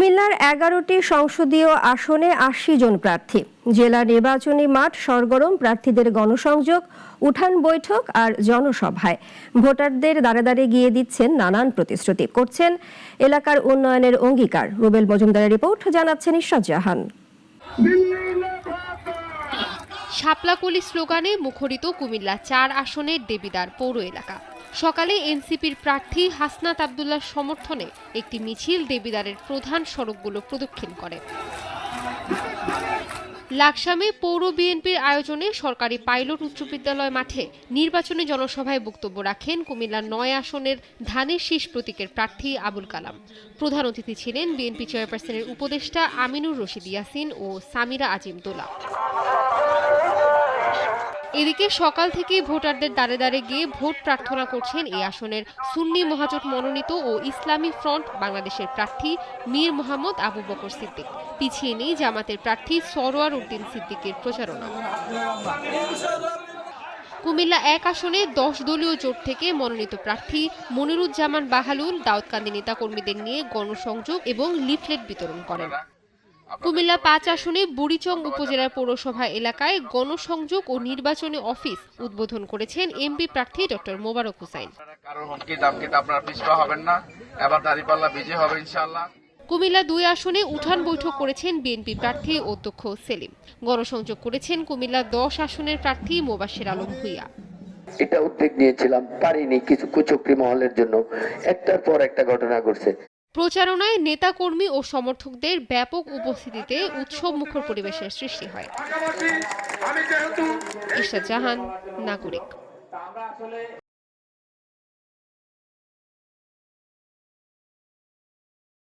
কুমিল্লার 11টি সংসদীয় আসনে ৮০ জন প্রার্থী। জেলা নির্বাচনী মাঠ সরগরম প্রার্থীদের গণসংযোগ, উঠান বৈঠক আর জনসভায় ভোটারদের দাঁড়ে দাঁড়ে গিয়ে দিচ্ছেন নানান প্রতিশ্রুতি, করছেন এলাকার উন্নয়নের অঙ্গীকার। রুবেল মজুমদারের রিপোর্ট, জানাচ্ছেন ইশরাত জাহান। শাপলাকলি স্লোগানে মুখরিত কুমিল্লা ৪ আসনের দেবিদ্বার পৌর এলাকা। সকালে এনসিপির প্রার্থী হাসনাত আব্দুল্লাহর সমর্থনে একটি মিছিল দেবিদ্বারের প্রধান সড়কগুলো প্রদক্ষিণ করে। লাকসামে পৌর বিএনপির আয়োজনে সরকারি পাইলট উচ্চ বিদ্যালয় মাঠে নির্বাচনী জনসভায় বক্তব্য রাখেন কুমিল্লার ৯ আসনের ধানের শীষ প্রতীকের প্রার্থী আবুল কালাম। প্রধান অতিথি ছিলেন বিএনপি চেয়ারপারসনের উপদেষ্টা আমিনুর রশিদ ইয়াসিন ও সামিরা আজিম দোলা। এদিকে সকাল থেকেই ভোটারদের দাঁড়ে দাঁড়ে গিয়ে ভোট প্রার্থনা করছেন এই আসনের সুন্নি মহাজোট মনোনীত ও ইসলামী ফ্রন্ট বাংলাদেশের প্রার্থী মীর মোহাম্মদ আবু বকর সিদ্দিক। পিছিয়ে নেই জামাতের প্রার্থী সরোয়ার উদ্দিন সিদ্দিকের প্রচারণা। কুমিল্লা ১ আসনে ১০ দলীয় জোট থেকে মনোনীত প্রার্থী মনিরুজ্জামান বাহালুল দাউদকান্দি নেতাকর্মীদের নিয়ে গণসংযোগ এবং লিফলেট বিতরণ করেন। কুমিল্লা ৫ আসনে বুড়িচং উপজেলার পৌরসভা এলাকায় গণসংযোগ ও নির্বাচনী অফিস উদ্বোধন করেছেন এমপি প্রার্থী ডক্টর মোবারক হোসাইন। কুমিল্লা ২ আসনে উঠান বৈঠক করেছেন বিএনপি প্রার্থী অধ্যক্ষ সেলিম। গণসংযোগ করেছেন কুমিল্লা ১০ আসনের প্রার্থী মোবাশ্বের আলম ভূঁইয়া। এটা উদ্যোগ নিয়েছিলাম, পারিনি, কিছু কুচক্রী মহলের জন্য একটার পর একটা ঘটনা ঘটছে। প্রচারণায় নেতাকর্মী ও সমর্থকদের ব্যাপক উপস্থিতিতে উৎসব মুখর পরিবেশের সৃষ্টি হয়। ইশরাত জাহান, নাগরিক।